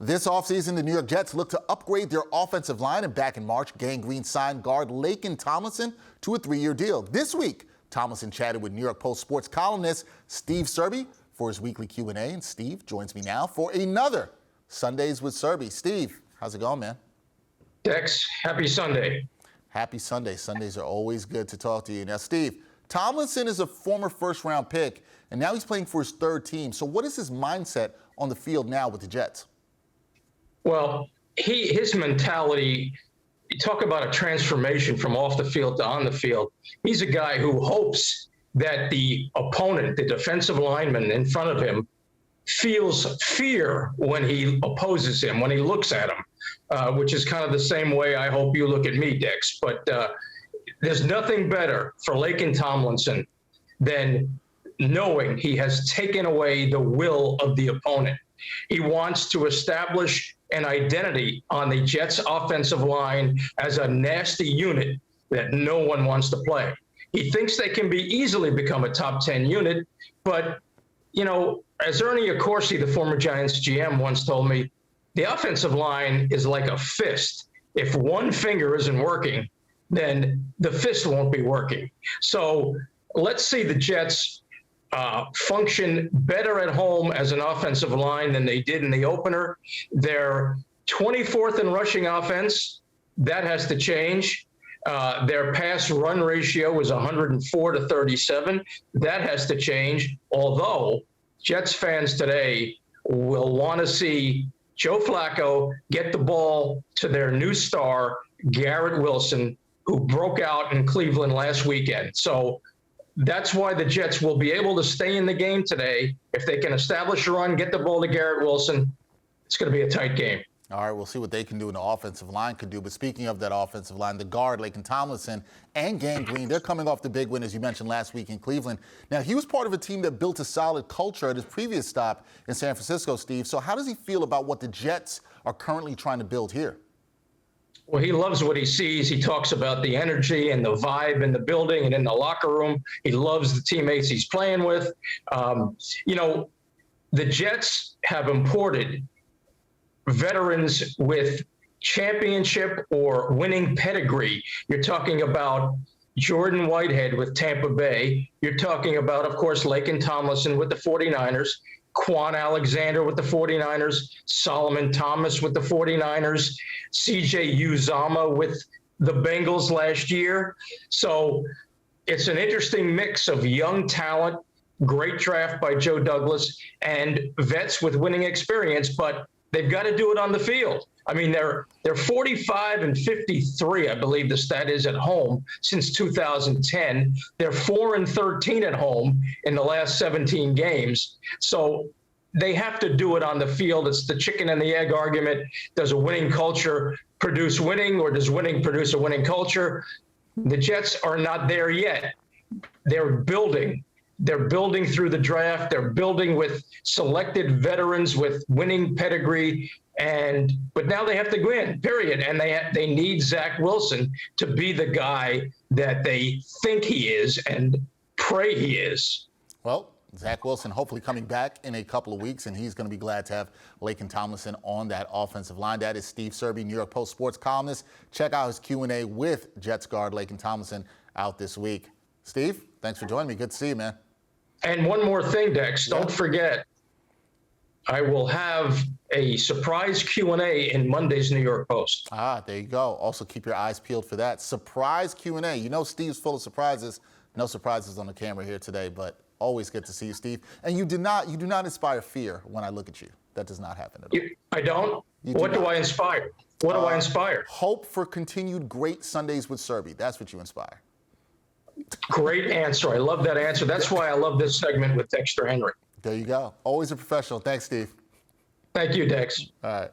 This offseason, the New York Jets look to upgrade their offensive line, and back in March, Gang Green signed guard Laken Tomlinson to a 3-year deal. This week, Tomlinson chatted with New York Post sports columnist Steve Serby for his weekly Q&A, and Steve joins me now for another Sundays with Serby. Steve, how's it going, man? Dex, happy Sunday. Happy Sunday. Sundays are always good to talk to you. Now, Steve, Tomlinson is a former first-round pick, and now he's playing for his third team. So what is his mindset on the field now with the Jets? Well, his mentality, you talk about a transformation from off the field to on the field. He's a guy who hopes that the opponent, the defensive lineman in front of him, feels fear when he opposes him, when he looks at him, which is kind of the same way I hope you look at me, Dex. But there's nothing better for Laken Tomlinson than knowing he has taken away the will of the opponent. He wants to establish an identity on the Jets offensive line as a nasty unit that no one wants to play. He thinks they can easily become a top 10 unit, but, you know, as Ernie Accorsi, the former Giants GM, once told me, the offensive line is like a fist. If one finger isn't working, then the fist won't be working. So let's see the Jets function better at home as an offensive line than they did in the opener. They're 24th in rushing offense. That has to change. Their pass-run ratio is 104-37. That has to change, although Jets fans today will want to see Joe Flacco get the ball to their new star, Garrett Wilson, who broke out in Cleveland last weekend. So that's why the Jets will be able to stay in the game today. If they can establish a run, get the ball to Garrett Wilson, it's going to be a tight game. All right, we'll see what they can do and the offensive line could do. But speaking of that offensive line, the guard, Laken Tomlinson, and Gang Green, they're coming off the big win, as you mentioned, last week in Cleveland. Now, he was part of a team that built a solid culture at his previous stop in San Francisco, Steve. So how does he feel about what the Jets are currently trying to build here? Well, he loves what he sees. He talks about the energy and the vibe in the building and in the locker room. He loves the teammates he's playing with. You know, the Jets have imported veterans with championship or winning pedigree. You're talking about Jordan Whitehead with Tampa Bay. You're talking about, of course, Laken Tomlinson with the 49ers. Quan Alexander with the 49ers, Solomon Thomas with the 49ers, CJ Uzomah with the Bengals last year. So it's an interesting mix of young talent, great draft by Joe Douglas, and vets with winning experience, but they've got to do it on the field. I mean, they're 45-53, I believe the stat is, at home since 2010. They're 4-13 at home in the last 17 games. So they have to do it on the field. It's the chicken and the egg argument. Does a winning culture produce winning, or does winning produce a winning culture? The Jets are not there yet. They're building. They're building through the draft. They're building with selected veterans with winning pedigree. But now they have to win, period. And they need Zach Wilson to be the guy that they think he is and pray he is. Well, Zach Wilson hopefully coming back in a couple of weeks, and he's going to be glad to have Laken Tomlinson on that offensive line. That is Steve Serby, New York Post sports columnist. Check out his Q&A with Jets guard Laken Tomlinson out this week. Steve, thanks for joining me. Good to see you, man. And one more thing, Dex, don't forget, I will have a surprise Q&A in Monday's New York Post. Ah, there you go. Also keep your eyes peeled for that. Surprise Q&A. You know Steve's full of surprises. No surprises on the camera here today, but always good to see you, Steve. And you do not inspire fear when I look at you. That does not happen at all. I don't? What do I inspire? What do I inspire? Hope for continued great Sundays with Serby. That's what you inspire. Great answer. I love that answer. That's why I love this segment with Dexter Henry. There you go. Always a professional. Thanks, Steve. Thank you, Dex. All right.